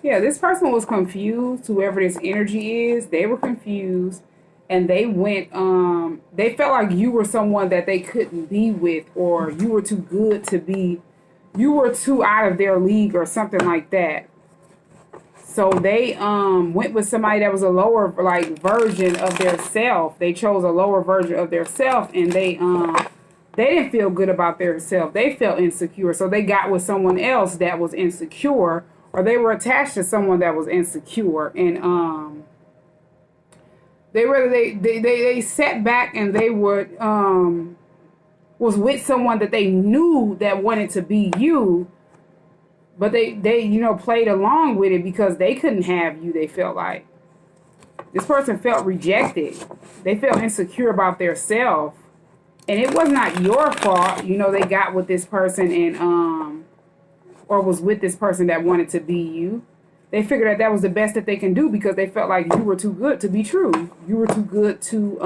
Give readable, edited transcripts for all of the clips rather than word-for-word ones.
Yeah, this person was confused. Whoever this energy is, they were confused, and they went. They felt like you were someone that they couldn't be with, or you were too good to be. You were too out of their league, or something like that. So they went with somebody that was a lower like version of their self. They chose a lower version of their self, and they didn't feel good about their self. They felt insecure. So they got with someone else that was insecure, or they were attached to someone that was insecure. And they sat back, and they would was with someone that they knew that wanted to be you, but they played along with it because they couldn't have you. They felt like this person felt rejected. They felt insecure about their self. And it was not your fault, they got with this person and or was with this person that wanted to be you. They figured that was the best that they can do because they felt like you were too good to be true. You were too good too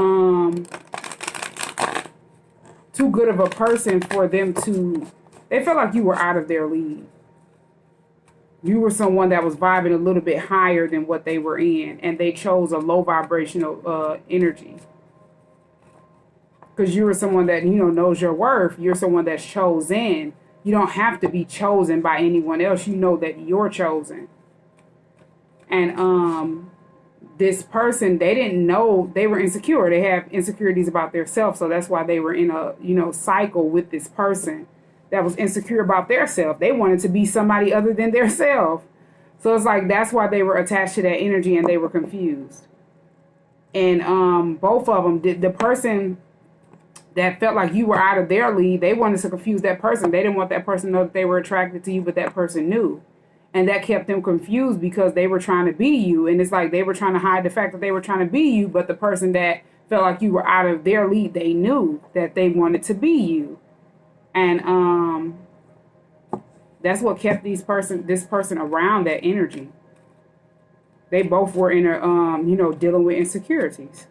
good of a person for them to. They felt like you were out of their league. You were someone that was vibing a little bit higher than what they were in, and they chose a low vibrational energy. Because you were someone that, knows your worth. You're someone that's chosen. You don't have to be chosen by anyone else. You know that you're chosen. And this person, they didn't know they were insecure. They have insecurities about themselves. So that's why they were in a, cycle with this person that was insecure about their self. They wanted to be somebody other than their self. So it's like that's why they were attached to that energy and they were confused. And both of them, the person that felt like you were out of their league, they wanted to confuse that person. They didn't want that person to know that they were attracted to you, but that person knew. And that kept them confused because they were trying to be you. And it's like they were trying to hide the fact that they were trying to be you, but the person that felt like you were out of their league, they knew that they wanted to be you. And that's what kept this person around that energy. They both were in a, dealing with insecurities.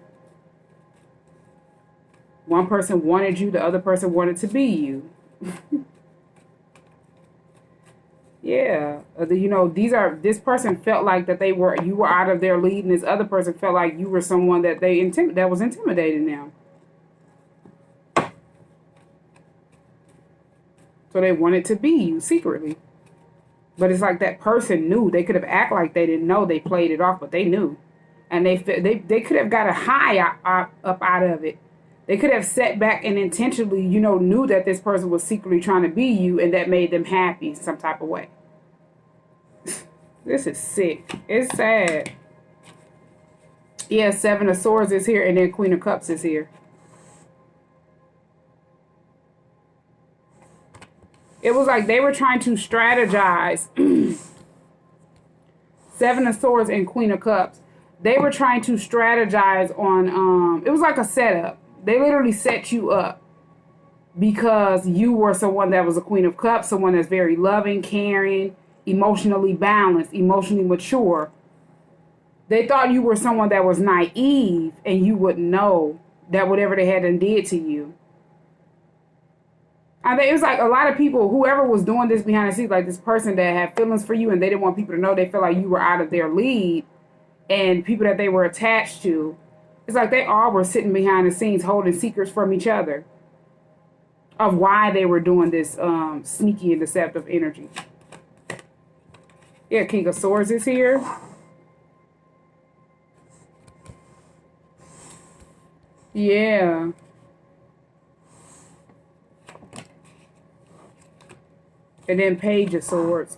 One person wanted you, the other person wanted to be you. Yeah, this person felt like that you were out of their lead, and this other person felt like you were someone that that was intimidating them. So they wanted to be you secretly. But it's like that person knew. They could have acted like they didn't know. They played it off, but they knew. And they could have got a high up out of it. They could have sat back and intentionally, knew that this person was secretly trying to be you, and that made them happy some type of way. This is sick. It's sad. Yeah, Seven of Swords is here, and then Queen of Cups is here. It was like they were trying to strategize. Seven of Swords and Queen of Cups. They were trying to strategize on, it was like a setup. They literally set you up because you were someone that was a Queen of Cups, someone that's very loving, caring, emotionally balanced, emotionally mature. They thought you were someone that was naive and you wouldn't know that whatever they had done did to you. I think it was like a lot of people, whoever was doing this behind the scenes, like this person that had feelings for you and they didn't want people to know, they felt like you were out of their lead, and people that they were attached to, it's like they all were sitting behind the scenes holding secrets from each other of why they were doing this sneaky and deceptive energy. Yeah, King of Swords is here. Yeah. And then Page of Swords.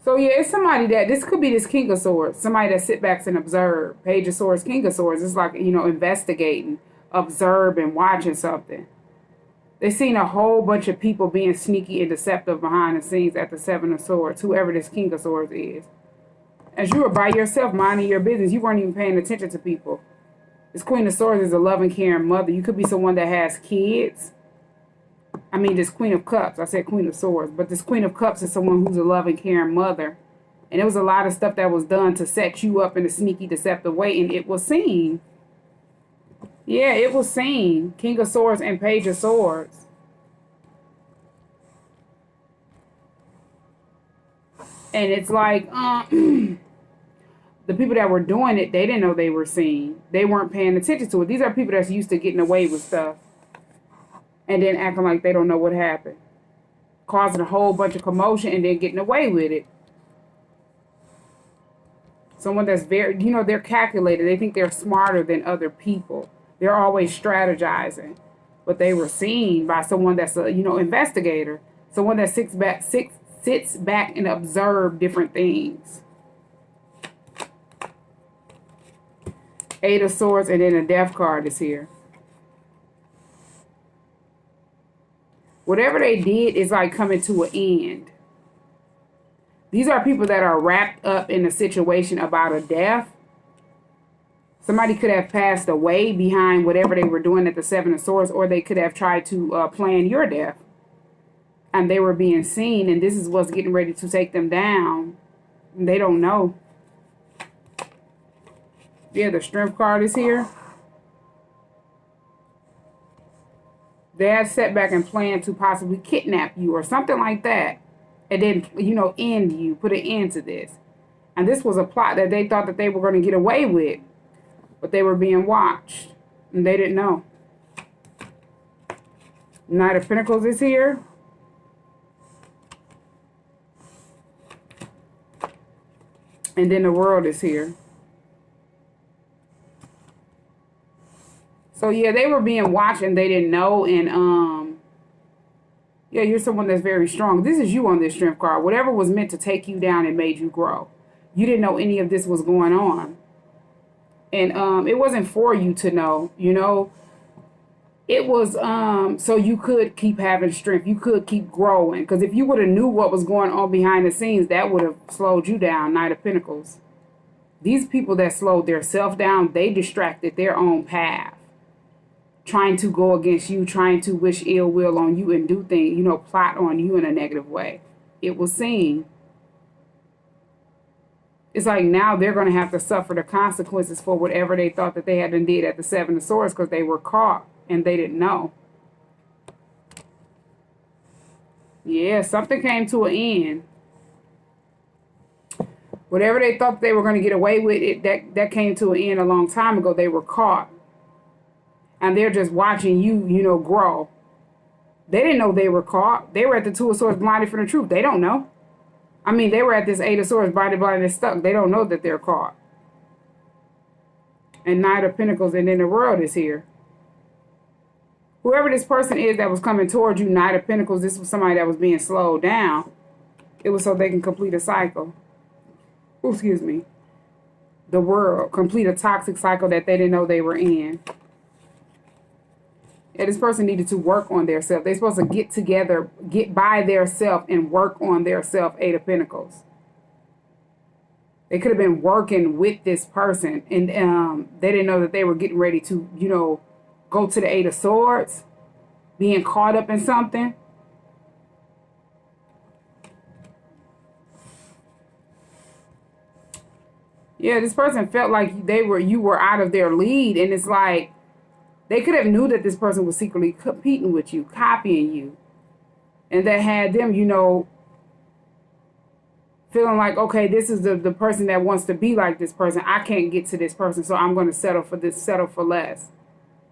So yeah, it's somebody that, this could be this King of Swords. Somebody that sit back and observe. Page of Swords, King of Swords. It's like, investigating, observing, watching something. They seen a whole bunch of people being sneaky and deceptive behind the scenes at the Seven of Swords, whoever this King of Swords is. As you were by yourself minding your business, you weren't even paying attention to people. This Queen of Swords is a loving, caring mother. You could be someone that has kids. I mean, this Queen of Cups. I said Queen of Swords. But this Queen of Cups is someone who's a loving, caring mother. And there was a lot of stuff that was done to set you up in a sneaky, deceptive way. And it was seen. Yeah, it was seen. King of Swords and Page of Swords. And it's like, the people that were doing it, they didn't know they were seen. They weren't paying attention to it. These are people that's used to getting away with stuff and then acting like they don't know what happened, causing a whole bunch of commotion and then getting away with it. Someone that's very, they're calculated. They think they're smarter than other people. They're always strategizing. But they were seen by someone that's a, investigator. Someone that sits back and observe different things. Eight of Swords, and then a Death card is here. Whatever they did is like coming to an end. These are people that are wrapped up in a situation about a death. Somebody could have passed away behind whatever they were doing at the Seven of Swords, or they could have tried to plan your death. And they were being seen, and this is what's getting ready to take them down. And they don't know. Yeah, the Strength card is here. They had set back and planned to possibly kidnap you or something like that. And then, end you, put an end to this. And this was a plot that they thought that they were going to get away with. But they were being watched. And they didn't know. Knight of Pentacles is here. And then the World is here. So, yeah, they were being watched and they didn't know. And, yeah, you're someone that's very strong. This is you on this Strength card. Whatever was meant to take you down and made you grow. You didn't know any of this was going on. And it wasn't for you to know, It was so you could keep having strength. You could keep growing. Because if you would have knew what was going on behind the scenes, that would have slowed you down, Knight of Pentacles. These people that slowed their self down, they distracted their own path. Trying to go against you, trying to wish ill will on you and do things, plot on you in a negative way. It was seen. It's like now they're going to have to suffer the consequences for whatever they thought that they had done did at the Seven of Swords because they were caught and they didn't know. Yeah, something came to an end. Whatever they thought they were going to get away with, that came to an end a long time ago. They were caught. And they're just watching you, grow. They didn't know they were caught. They were at the Two of Swords blinded from the truth. They don't know. I mean, they were at this Eight of Swords blinded and stuck. They don't know that they're caught. And Knight of Pentacles, and then the World is here. Whoever this person is that was coming towards you, Knight of Pentacles, this was somebody that was being slowed down. It was so they can complete a cycle. Oh, excuse me. The World. Complete a toxic cycle that they didn't know they were in. Yeah, this person needed to work on their self. They're supposed to get together, get by their self and work on their self, Eight of Pentacles. They could have been working with this person and they didn't know that they were getting ready to, go to the Eight of Swords, being caught up in something. Yeah, this person felt like you were out of their lead, and it's like, they could have knew that this person was secretly competing with you, copying you. And that had them, feeling like, okay, this is the person that wants to be like this person. I can't get to this person, so I'm going to settle for less.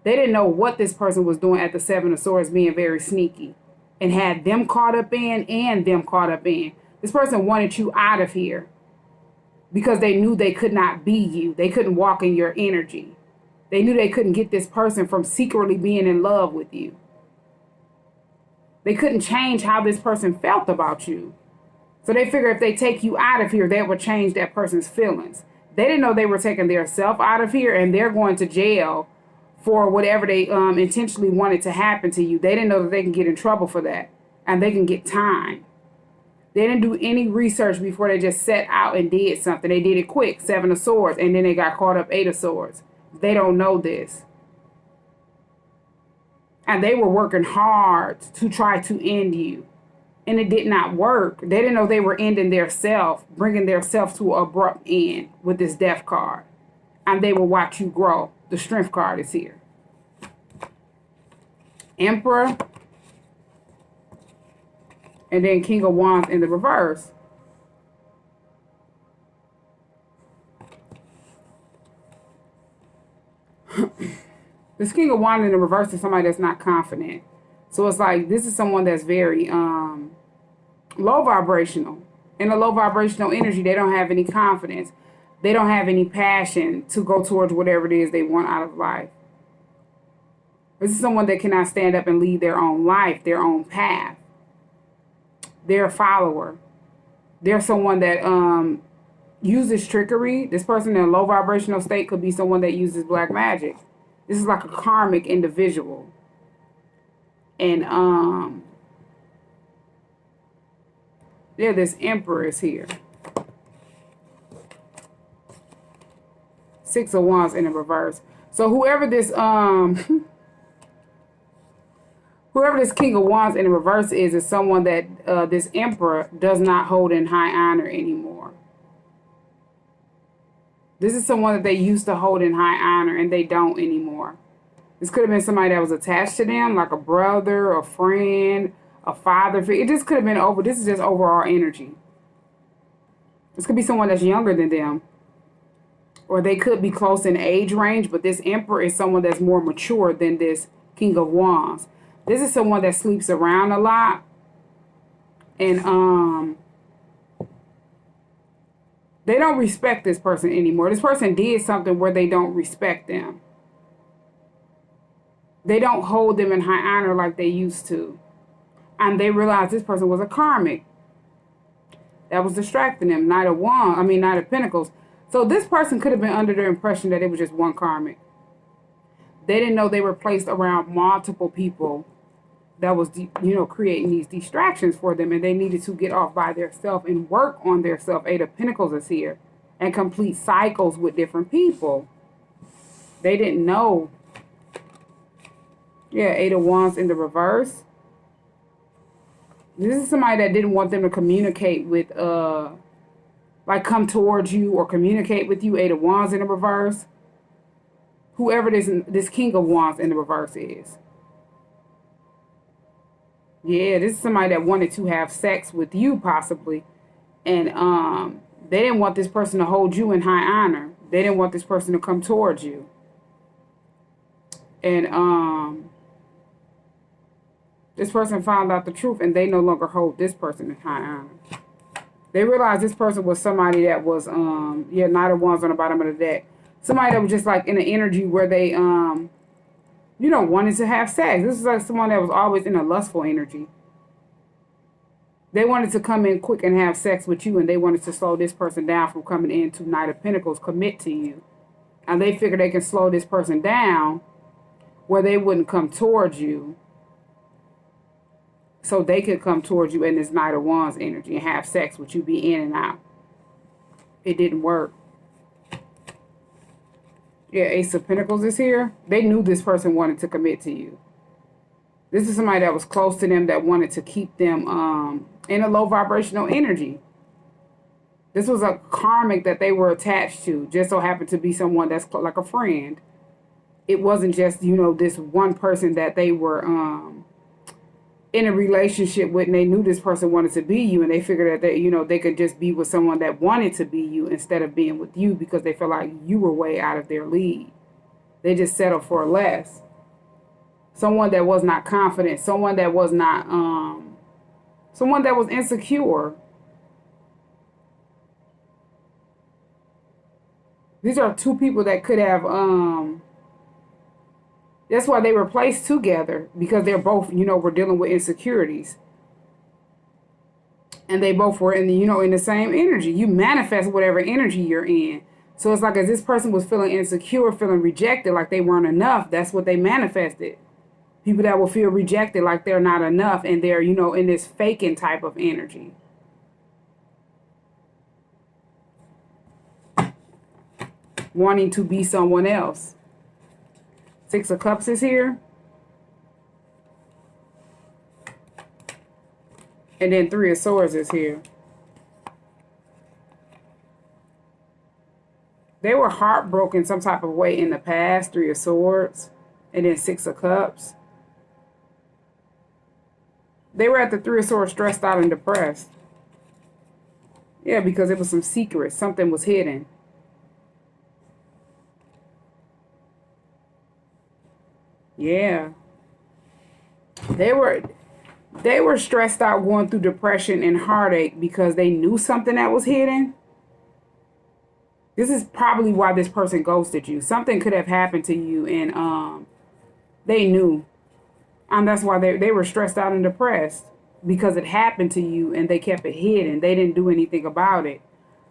They didn't know what this person was doing at the Seven of Swords, being very sneaky. And had them caught up in and them caught up in. This person wanted you out of here. Because they knew they could not be you. They couldn't walk in your energy. They knew they couldn't get this person from secretly being in love with you. They couldn't change how this person felt about you. So they figure if they take you out of here, that would change that person's feelings. They didn't know they were taking their self out of here and they're going to jail for whatever they intentionally wanted to happen to you. They didn't know that they can get in trouble for that. And they can get time. They didn't do any research before they just set out and did something. They did it quick, Seven of Swords, and then they got caught up, Eight of Swords. They don't know this. And they were working hard to try to end you. And it did not work. They didn't know they were ending their self, bringing their self to an abrupt end with this Death card. And they will watch you grow. The Strength card is here. Emperor. And then King of Wands in the reverse. This King of Wands in the reverse is somebody that's not confident. So it's like this is someone that's very low vibrational. In a low vibrational energy, they don't have any confidence. They don't have any passion to go towards whatever it is they want out of life. This is someone that cannot stand up and lead their own life, their own path. They're a follower. They're someone that uses trickery. This person in a low vibrational state could be someone that uses black magic. This is like a karmic individual. And yeah, this Emperor is here. Six of Wands in the reverse. So whoever this whoever this King of Wands in the reverse is someone that this Emperor does not hold in high honor anymore. This is someone that they used to hold in high honor and they don't anymore. This could have been somebody that was attached to them, like a brother, a friend, a father. It just could have been over. This is just overall energy. This could be someone that's younger than them. Or they could be close in age range, but this Emperor is someone that's more mature than this King of Wands. This is someone that sleeps around a lot. And they don't respect this person anymore. This person did something where they don't respect them. They don't hold them in high honor like they used to. And they realized this person was a karmic. That was distracting them. Knight of Pentacles. So this person could have been under the impression that it was just one karmic. They didn't know they were placed around multiple people that was, creating these distractions for them. And they needed to get off by themselves and work on themselves. Eight of Pentacles is here. And complete cycles with different people. They didn't know. Yeah, Eight of Wands in the reverse. This is somebody that didn't want them to communicate with, come towards you or communicate with you. Eight of Wands in the reverse. Whoever this King of Wands in the reverse is. Yeah, this is somebody that wanted to have sex with you possibly. And they didn't want this person to hold you in high honor. They didn't want this person to come towards you. And this person found out the truth and they no longer hold this person in high honor. They realized this person was somebody that was, Knight of Wands on the bottom of the deck. Somebody that was just like in an energy where they, wanted to have sex. This is like someone that was always in a lustful energy. They wanted to come in quick and have sex with you, and they wanted to slow this person down from coming into Knight of Pentacles, commit to you. And they figured they can slow this person down where they wouldn't come towards you. So they could come towards you in this Knight of Wands energy and have sex with you, be in and out. It didn't work. Yeah, Ace of Pentacles is here. They knew this person wanted to commit to you. This is somebody that was close to them that wanted to keep them in a low vibrational energy. This was a karmic that they were attached to. Just so happened to be someone that's like a friend. It wasn't just, this one person that they were in a relationship with, and they knew this person wanted to be you, and they figured that they could just be with someone that wanted to be you instead of being with you because they felt like you were way out of their league. They just settled for less. Someone that was not confident, someone that was not someone that was insecure. These are two people that could have that's why they were placed together, because they're both, were dealing with insecurities. And they both were in the, in the same energy. You manifest whatever energy you're in. So it's like as this person was feeling insecure, feeling rejected, like they weren't enough, that's what they manifested. People that will feel rejected like they're not enough and they're, in this faking type of energy. Wanting to be someone else. Six of Cups is here. And then Three of Swords is here. They were heartbroken some type of way in the past. Three of Swords. And then Six of Cups. They were at the Three of Swords stressed out and depressed. Yeah, because it was some secret. Something was hidden. Yeah. They were they were stressed out going through depression and heartache because they knew something that was hidden. This is probably why this person ghosted you. Something could have happened to you and they knew. And that's why they were stressed out and depressed because it happened to you and they kept it hidden. They didn't do anything about it.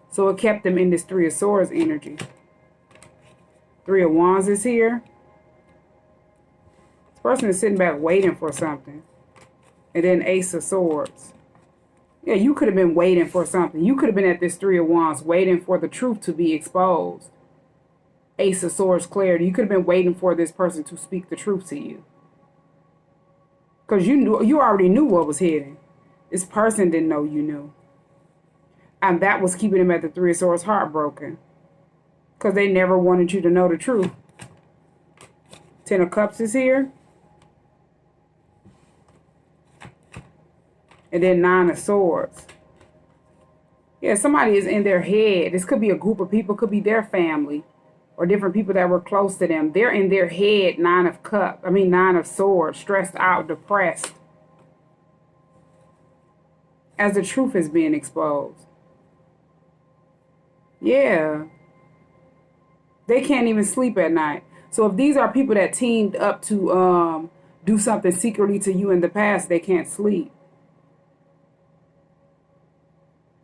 So it kept them in this Three of Swords energy. Three of Wands is here. This person is sitting back waiting for something. And then Ace of Swords. Yeah, you could have been waiting for something. You could have been at this Three of Wands waiting for the truth to be exposed. Ace of Swords clarity. You could have been waiting for this person to speak the truth to you. Because you already knew what was hidden. This person didn't know you knew. And that was keeping him at the Three of Swords heartbroken. Because they never wanted you to know the truth. Ten of Cups is here. And then Nine of Swords. Yeah, somebody is in their head. This could be a group of people. Could be their family. Or different people that were close to them. They're in their head. Nine of Swords. Stressed out. Depressed. As the truth is being exposed. Yeah. They can't even sleep at night. So if these are people that teamed up to do something secretly to you in the past, they can't sleep.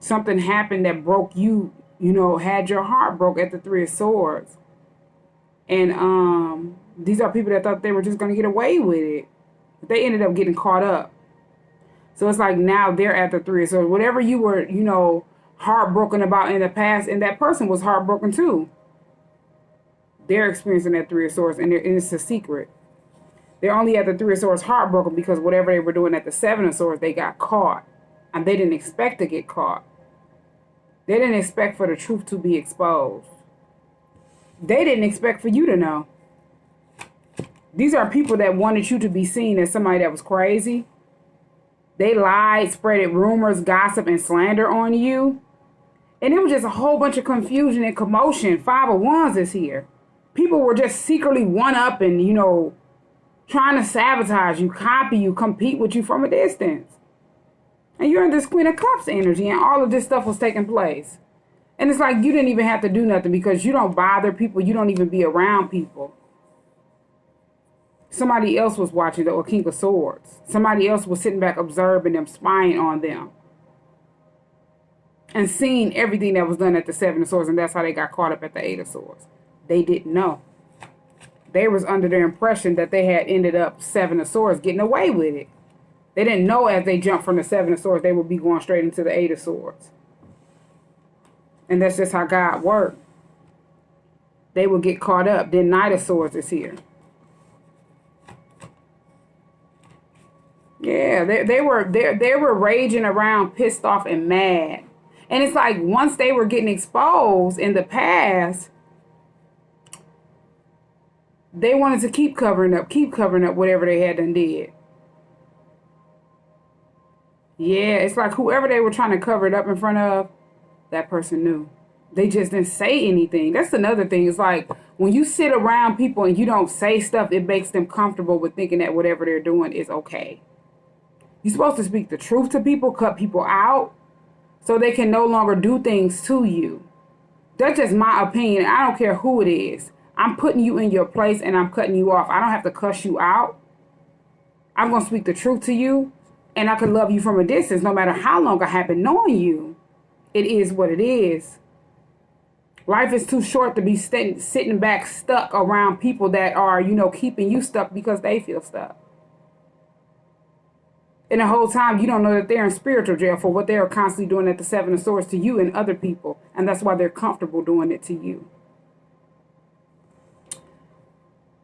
Something happened that broke you, had your heart broke at the Three of Swords. And these are people that thought they were just going to get away with it. But they ended up getting caught up. So it's like now they're at the Three of Swords. Whatever you were, heartbroken about in the past, and that person was heartbroken too. They're experiencing that Three of Swords, and it's a secret. They're only at the Three of Swords heartbroken because whatever they were doing at the Seven of Swords, they got caught. And they didn't expect to get caught. They didn't expect for the truth to be exposed. They didn't expect for you to know. These are people that wanted you to be seen as somebody that was crazy. They lied, spreaded rumors, gossip, and slander on you. And it was just a whole bunch of confusion and commotion. Five of Wands is here. People were just secretly one-upping, trying to sabotage you, copy you, compete with you from a distance. And you're in this Queen of Cups energy, and all of this stuff was taking place. And it's like you didn't even have to do nothing because you don't bother people. You don't even be around people. Somebody else was watching the King of Swords. Somebody else was sitting back observing them, spying on them. And seeing everything that was done at the Seven of Swords. And that's how they got caught up at the Eight of Swords. They didn't know. They was under the impression that they had ended up Seven of Swords getting away with it. They didn't know as they jumped from the Seven of Swords, they would be going straight into the Eight of Swords. And that's just how God worked. They would get caught up. Then Knight of Swords is here. Yeah, they were raging around, pissed off and mad. And it's like once they were getting exposed in the past, they wanted to keep covering up whatever they had done did. Yeah, it's like whoever they were trying to cover it up in front of, that person knew. They just didn't say anything. That's another thing. It's like when you sit around people and you don't say stuff, it makes them comfortable with thinking that whatever they're doing is okay. You're supposed to speak the truth to people, cut people out, so they can no longer do things to you. That's just my opinion. I don't care who it is. I'm putting you in your place and I'm cutting you off. I don't have to cuss you out. I'm going to speak the truth to you. And I can love you from a distance no matter how long I have been knowing you. It is what it is. Life is too short to be sitting back stuck around people that are, keeping you stuck because they feel stuck. And the whole time you don't know that they're in spiritual jail for what they're constantly doing at the Seven of Swords to you and other people. And that's why they're comfortable doing it to you.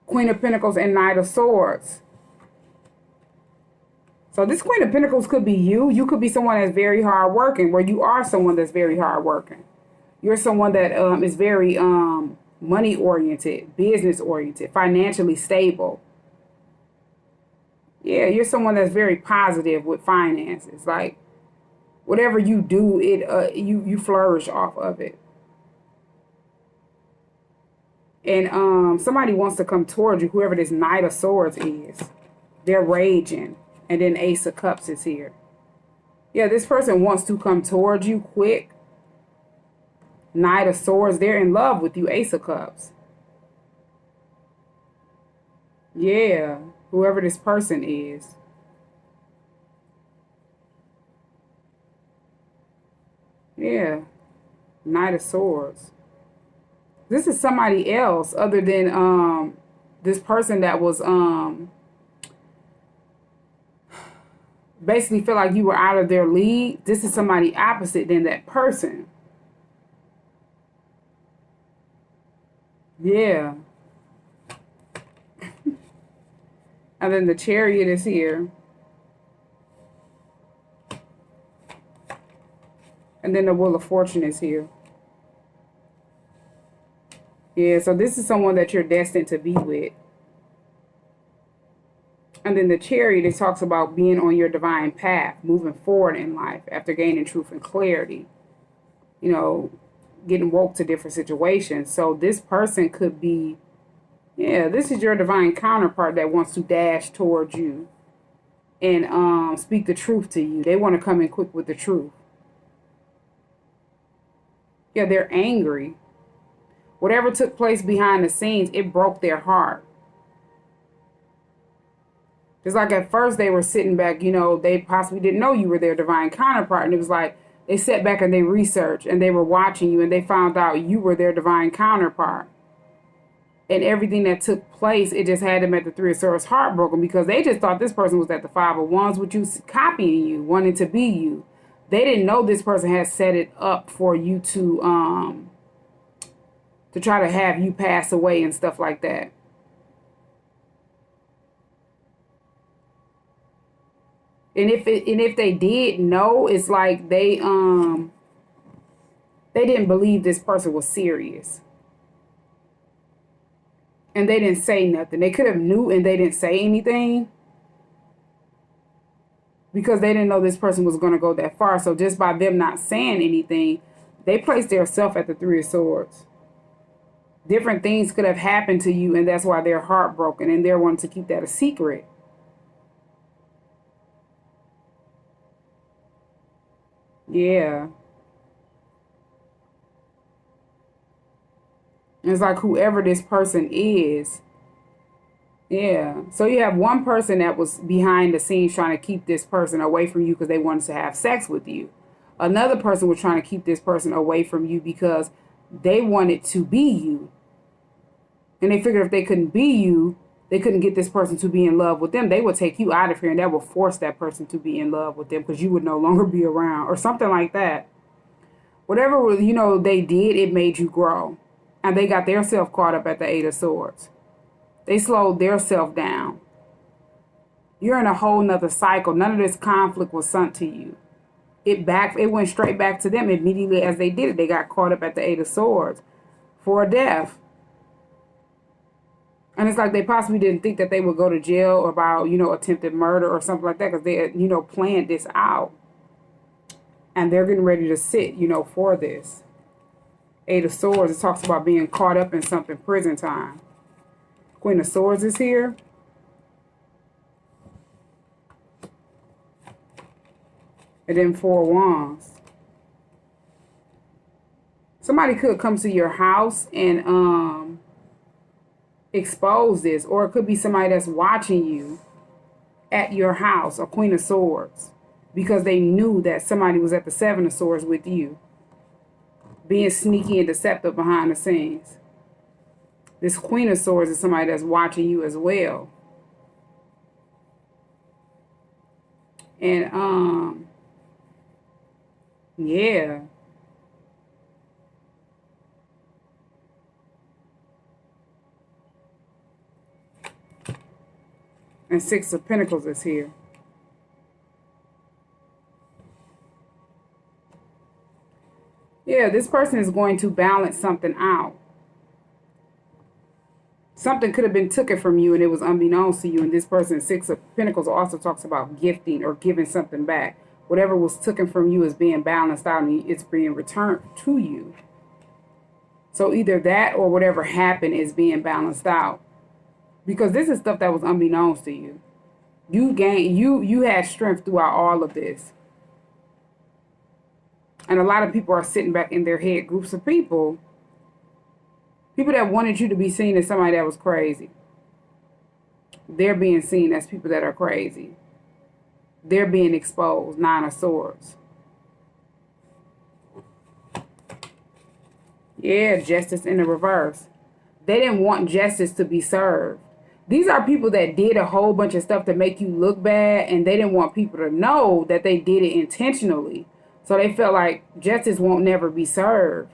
Queen of Pentacles and Knight of Swords. So this Queen of Pentacles could be you. You could be someone that's very hardworking, where you are someone that's very hardworking. You're someone that is very money-oriented, business-oriented, financially stable. Yeah, you're someone that's very positive with finances. Like, whatever you do, you flourish off of it. And somebody wants to come towards you, whoever this Knight of Swords is. They're raging. And then Ace of Cups is here. Yeah, this person wants to come towards you quick. Knight of Swords, they're in love with you. Ace of Cups. Yeah, whoever this person is. Yeah, Knight of Swords. This is somebody else other than this person that was basically feel like you were out of their league. This is somebody opposite than that person. Yeah. And then the Chariot is here. And then the Wheel of Fortune is here. Yeah, so this is someone that you're destined to be with. And then the Chariot, it talks about being on your divine path, moving forward in life after gaining truth and clarity. You know, getting woke to different situations. So this person could be, yeah, this is your divine counterpart that wants to dash towards you and speak the truth to you. They want to come in quick with the truth. Yeah, they're angry. Whatever took place behind the scenes, it broke their heart. Just like at first they were sitting back, you know, they possibly didn't know you were their divine counterpart. And it was like they sat back and they researched and they were watching you and they found out you were their divine counterpart. And everything that took place, it just had them at the Three of Swords heartbroken because they just thought this person was at the Five of Wands with you, copying you, wanting to be you. They didn't know this person had set it up for you to try to have you pass away and stuff like that. And if they did know, it's like they didn't believe this person was serious. And they didn't say nothing. They could have knew and they didn't say anything. Because they didn't know this person was going to go that far. So just by them not saying anything, they placed themselves at the Three of Swords. Different things could have happened to you, and that's why they're heartbroken, and they're wanting to keep that a secret. Yeah. It's like whoever this person is. Yeah. So you have one person that was behind the scenes trying to keep this person away from you because they wanted to have sex with you. Another person was trying to keep this person away from you because they wanted to be you. And they figured if they couldn't be you, they couldn't get this person to be in love with them. They would take you out of here and that would force that person to be in love with them because you would no longer be around or something like that. Whatever, you know, they did, it made you grow. And they got their self caught up at the Eight of Swords. They slowed their self down. You're in a whole nother cycle. None of this conflict was sent to you. It went straight back to them immediately as they did it. They got caught up at the Eight of Swords for a death. And it's like they possibly didn't think that they would go to jail about, you know, attempted murder or something like that because they had, you know, planned this out. And they're getting ready to sit, you know, for this. Eight of Swords, it talks about being caught up in something, prison time. Queen of Swords is here. And then Four of Wands. Somebody could come to your house and expose this. Or it could be somebody that's watching you at your house, a Queen of Swords. Because they knew that somebody was at the Seven of Swords with you. Being sneaky and deceptive behind the scenes. This Queen of Swords is somebody that's watching you as well. And, yeah. And Six of Pentacles is here. Yeah, this person is going to balance something out. Something could have been taken from you and it was unbeknownst to you. And this person, Six of Pentacles, also talks about gifting or giving something back. Whatever was taken from you is being balanced out and it's being returned to you. So either that or whatever happened is being balanced out. Because this is stuff that was unbeknownst to you. You had strength throughout all of this. And a lot of people are sitting back in their head, groups of people that wanted you to be seen as somebody that was crazy. They're being seen as people that are crazy. They're being exposed. 9 of Swords. Yeah, justice in the reverse. They didn't want justice to be served. These are people that did a whole bunch of stuff to make you look bad, and they didn't want people to know that they did it intentionally. So they felt like justice won't never be served.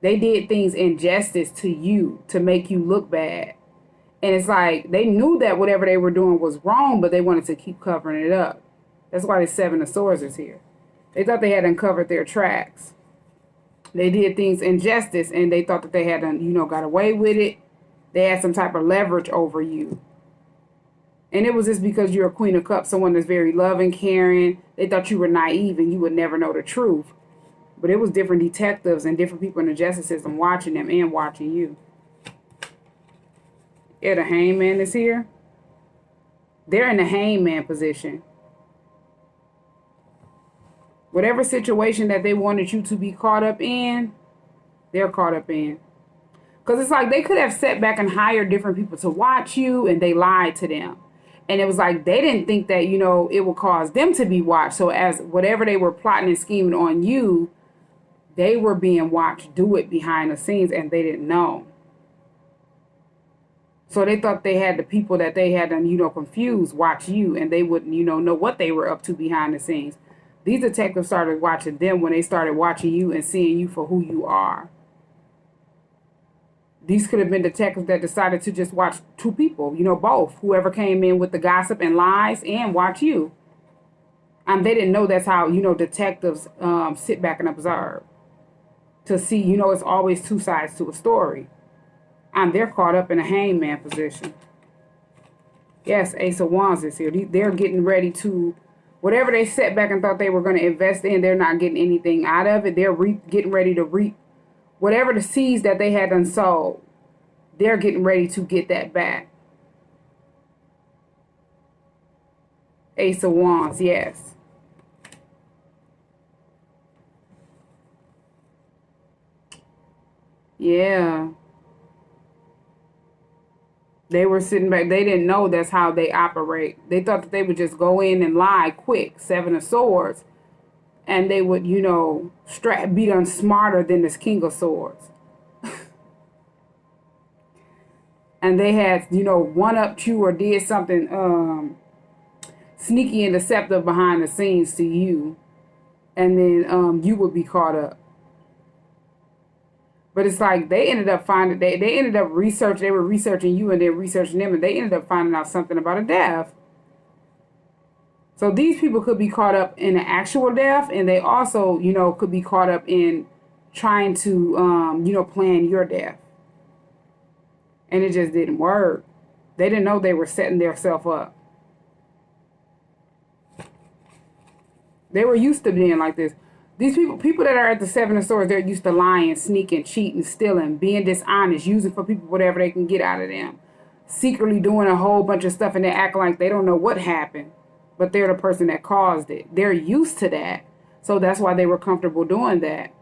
They did things in justice to you to make you look bad. And it's like they knew that whatever they were doing was wrong, but they wanted to keep covering it up. That's why the 7 of Swords is here. They thought they had uncovered their tracks. They did things in justice, and they thought that they had, got away with it. They had some type of leverage over you. And it was just because you're a Queen of Cups, someone that's very loving, caring. They thought you were naive and you would never know the truth. But it was different detectives and different people in the justice system watching them and watching you. Yeah, the Hangman is here. They're in the Hangman position. Whatever situation that they wanted you to be caught up in, they're caught up in. Because it's like they could have sat back and hired different people to watch you, and they lied to them. And it was like they didn't think that, it would cause them to be watched. So as whatever they were plotting and scheming on you, they were being watched do it behind the scenes, and they didn't know. So they thought they had the people that they had confused watch you, and they wouldn't, know what they were up to behind the scenes. These detectives started watching them when they started watching you and seeing you for who you are. These could have been detectives that decided to just watch 2 people, both. Whoever came in with the gossip and lies and watch you. And they didn't know that's how, detectives sit back and observe. To see, it's always 2 sides to a story. And they're caught up in a Hangman position. Yes, Ace of Wands is here. They're getting ready to, whatever they set back and thought they were going to invest in, they're not getting anything out of it. They're getting ready to reap. Whatever the seeds that they had unsold, they're getting ready to get that back. Ace of Wands, yes. Yeah. They were sitting back. They didn't know that's how they operate. They thought that they would just go in and lie quick. 7 of Swords. And they would, be done smarter than this King of Swords. And they had, one-upped you or did something sneaky and deceptive behind the scenes to you. And then you would be caught up. But it's like they ended up finding, they ended up they were researching you and they're researching them. And they ended up finding out something about a death. So these people could be caught up in an actual death, and they also, could be caught up in trying to, plan your death. And it just didn't work. They didn't know they were setting themselves up. They were used to being like this. These people that are at the 7 of Swords, they're used to lying, sneaking, cheating, stealing, being dishonest, using for people whatever they can get out of them. Secretly doing a whole bunch of stuff, and they act like they don't know what happened. But they're the person that caused it. They're used to that. So that's why they were comfortable doing that.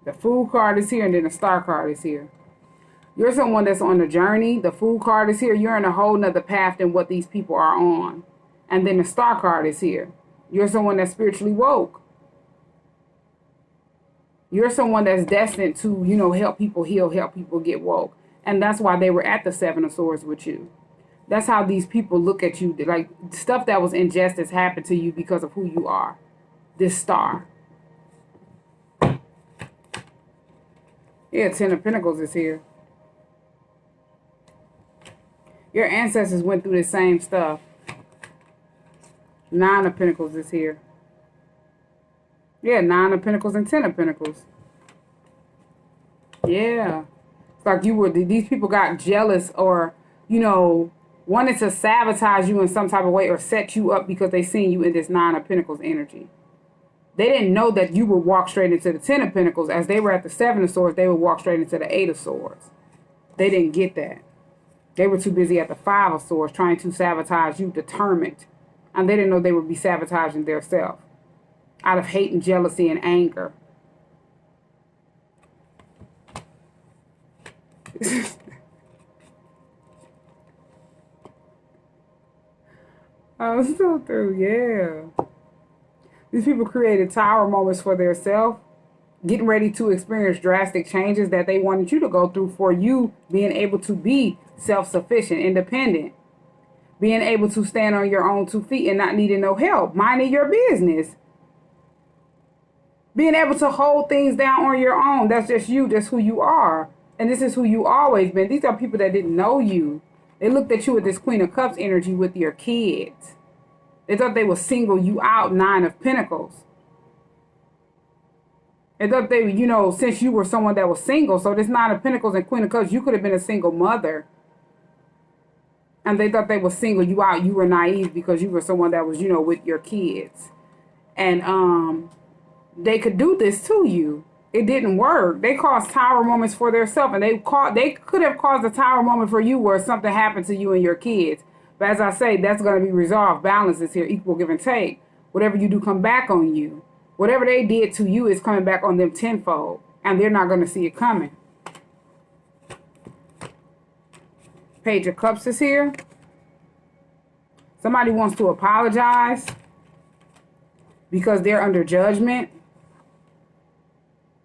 The Fool card is here, and then the Star card is here. You're someone that's on a journey. The Fool card is here. You're in a whole nother path than what these people are on. And then the Star card is here. You're someone that's spiritually woke. You're someone that's destined to, help people heal, help people get woke. And that's why they were at the 7 of Swords with you. That's how these people look at you. Like, stuff that was injustice happened to you because of who you are. This Star. Yeah, 10 of Pentacles is here. Your ancestors went through the same stuff. 9 of Pentacles is here. Yeah, 9 of Pentacles and 10 of Pentacles. Yeah. It's like these people got jealous or, wanted to sabotage you in some type of way or set you up because they seen you in this 9 of Pentacles energy. They didn't know that you would walk straight into the Ten of Pentacles. As they were at the Seven of Swords, they would walk straight into the Eight of Swords. They didn't get that. They were too busy at the Five of Swords trying to sabotage you, determined. And they didn't know they would be sabotaging their self out of hate and jealousy and anger. I'm still through, yeah. These people created tower moments for themselves, getting ready to experience drastic changes that they wanted you to go through for you being able to be self-sufficient, independent, being able to stand on your own 2 feet and not needing no help, minding your business, being able to hold things down on your own. That's just you. That's who you are. And this is who you always been. These are people that didn't know you. They looked at you with this Queen of Cups energy with your kids. They thought they would single you out, Nine of Pentacles. They thought they, you know, since you were someone that was single, so this Nine of Pentacles and Queen of Cups, you could have been a single mother. And they thought they would single you out. You were naive because you were someone that was, you know, with your kids. And they could do this to you. It didn't work. They caused tower moments for themselves, and they could have caused a tower moment for you where something happened to you and your kids. But as I say, that's going to be resolved. Balance is here, equal give and take. Whatever you do come back on you. Whatever they did to you is coming back on them tenfold, and they're not going to see it coming. Page of Cups is here. Somebody wants to apologize because they're under judgment.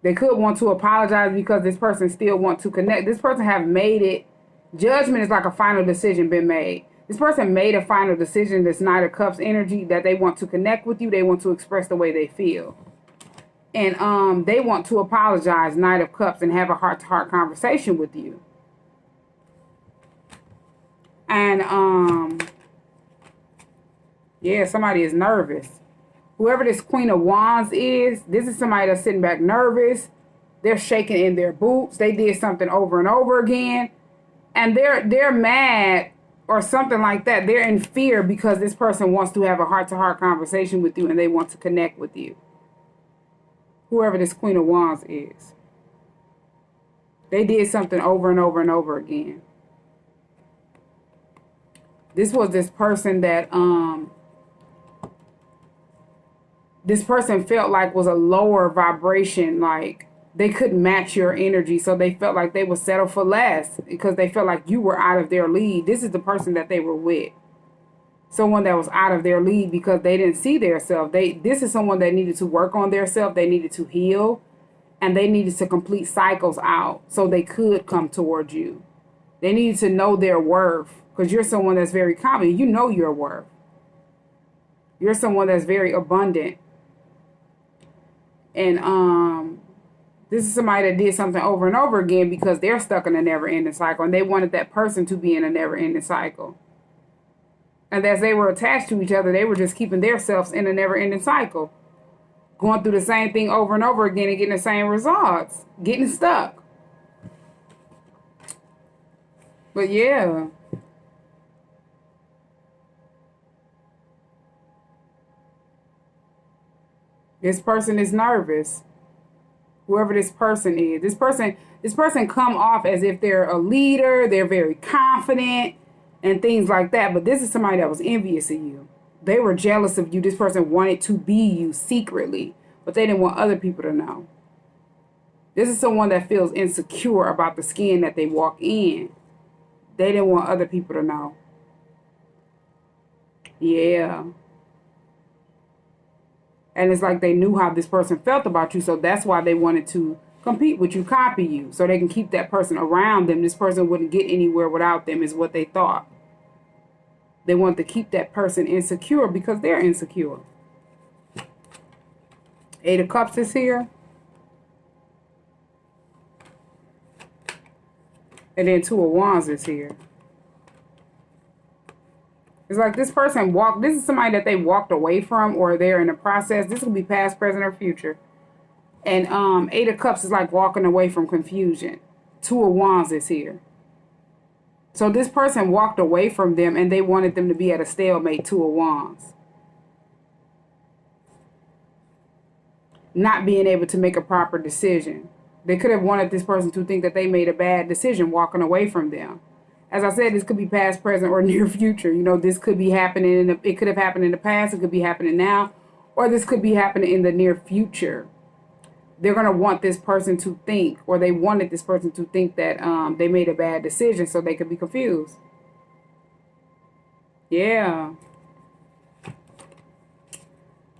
They could want to apologize because this person still wants to connect. This person have made it. Judgment is like a final decision been made. This person made a final decision, this Knight of Cups energy, that they want to connect with you. They want to express the way they feel. And they want to apologize, Knight of Cups, and have a heart-to-heart conversation with you. And, yeah, somebody is nervous. Whoever this Queen of Wands is, this is somebody that's sitting back nervous. They're shaking in their boots. They did something over and over again. And they're mad or something like that. They're in fear because this person wants to have a heart-to-heart conversation with you and they want to connect with you. Whoever this Queen of Wands is. They did something over and over and over again. This was this person that this person felt like was a lower vibration, like they couldn't match your energy, so they felt like they would settle for less because they felt like you were out of their league. This is the person that they were with. Someone that was out of their league because they didn't see their self. This is someone that needed to work on their self. They needed to heal, and they needed to complete cycles out so they could come towards you. They needed to know their worth because you're someone that's very confident. You know your worth. You're someone that's very abundant. And this is somebody that did something over and over again because they're stuck in a never-ending cycle, and they wanted that person to be in a never-ending cycle. And as they were attached to each other, they were just keeping themselves in a never-ending cycle, going through the same thing over and over again and getting the same results, getting stuck. But yeah. This person is nervous. Whoever this person is. This person come off as if they're a leader, they're very confident and things like that. But this is somebody that was envious of you. They were jealous of you. This person wanted to be you secretly, but they didn't want other people to know. This is someone that feels insecure about the skin that they walk in. They didn't want other people to know. Yeah. And it's like they knew how this person felt about you, so that's why they wanted to compete with you, copy you, so they can keep that person around them. This person wouldn't get anywhere without them is what they thought. They wanted to keep that person insecure because they're insecure. Eight of Cups is here. And then Two of Wands is here. It's like this person this is somebody that they walked away from, or they're in the process. This will be past, present, or future. And Eight of Cups is like walking away from confusion. Two of Wands is here. So this person walked away from them and they wanted them to be at a stalemate. Two of Wands. not being able to make a proper decision. They could have wanted this person to think that they made a bad decision walking away from them. As I said, this could be past, present, or near future. You know, this could be happening. It could have happened in the past. It could be happening now. Or this could be happening in the near future. They're going to want this person to think, or they wanted this person to think that they made a bad decision so they could be confused. Yeah.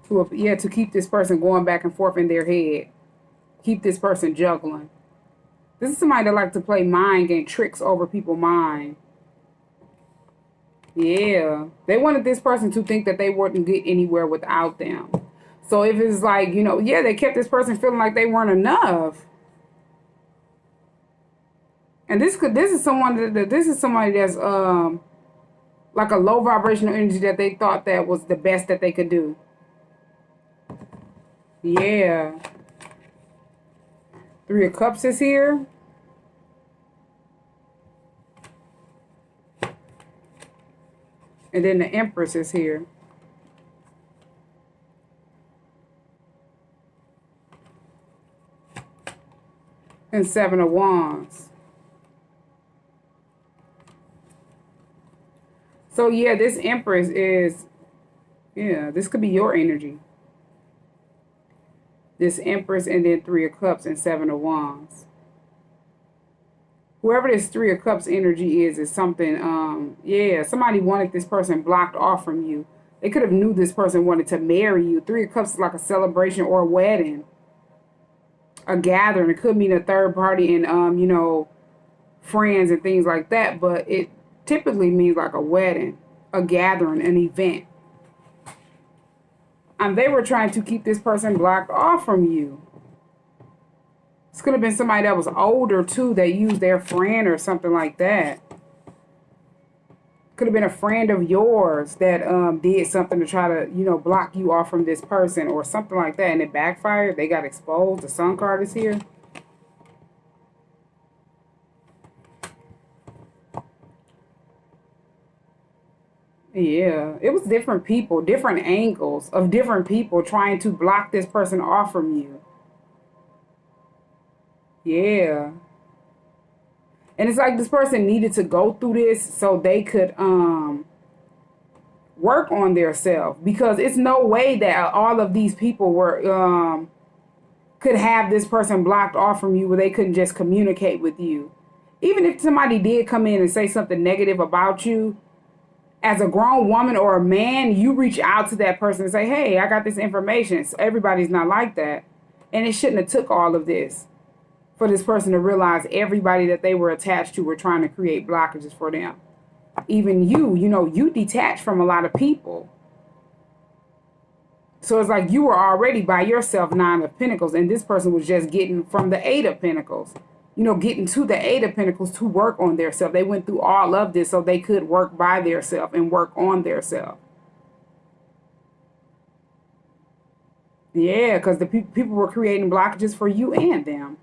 To keep this person going back and forth in their head. Keep this person juggling. This is somebody that likes to play mind game tricks over people's mind. Yeah. They wanted this person to think that they wouldn't get anywhere without them. So if it's like, you know, yeah, they kept this person feeling like they weren't enough. And this is somebody that's like a low vibrational energy that they thought that was the best that they could do. Yeah. 3 of Cups is here. And then the Empress is here. And 7 of Wands. So yeah, this Empress is, yeah, this could be your energy. This Empress and then 3 of Cups and 7 of Wands. Whoever this 3 of Cups energy is something, yeah, somebody wanted this person blocked off from you. They could have knew this person wanted to marry you. 3 of Cups is like a celebration or a wedding. A gathering. It could mean a third party and, you know, friends and things like that. But it typically means like a wedding, a gathering, an event. And they were trying to keep this person blocked off from you. This could have been somebody that was older, too, that used their friend or something like that. Could have been a friend of yours that did something to try to, you know, block you off from this person or something like that. And it backfired. They got exposed. The Sun card is here. Yeah, it was different people, different angles of different people trying to block this person off from you. Yeah. And it's like this person needed to go through this so they could work on their self, because it's no way that all of these people were could have this person blocked off from you where they couldn't just communicate with you. Even if somebody did come in and say something negative about you, as a grown woman or a man, you reach out to that person and say, hey, I got this information. So everybody's not like that. And it shouldn't have took all of this for this person to realize everybody that they were attached to were trying to create blockages for them. Even you know, you detach from a lot of people. So it's like you were already by yourself 9 of Pentacles, and this person was just getting from the 8 of Pentacles. You know, getting to the 8 of Pentacles to work on their self. They went through all of this so they could work by their self and work on their self. Yeah, because the people were creating blockages for you and them.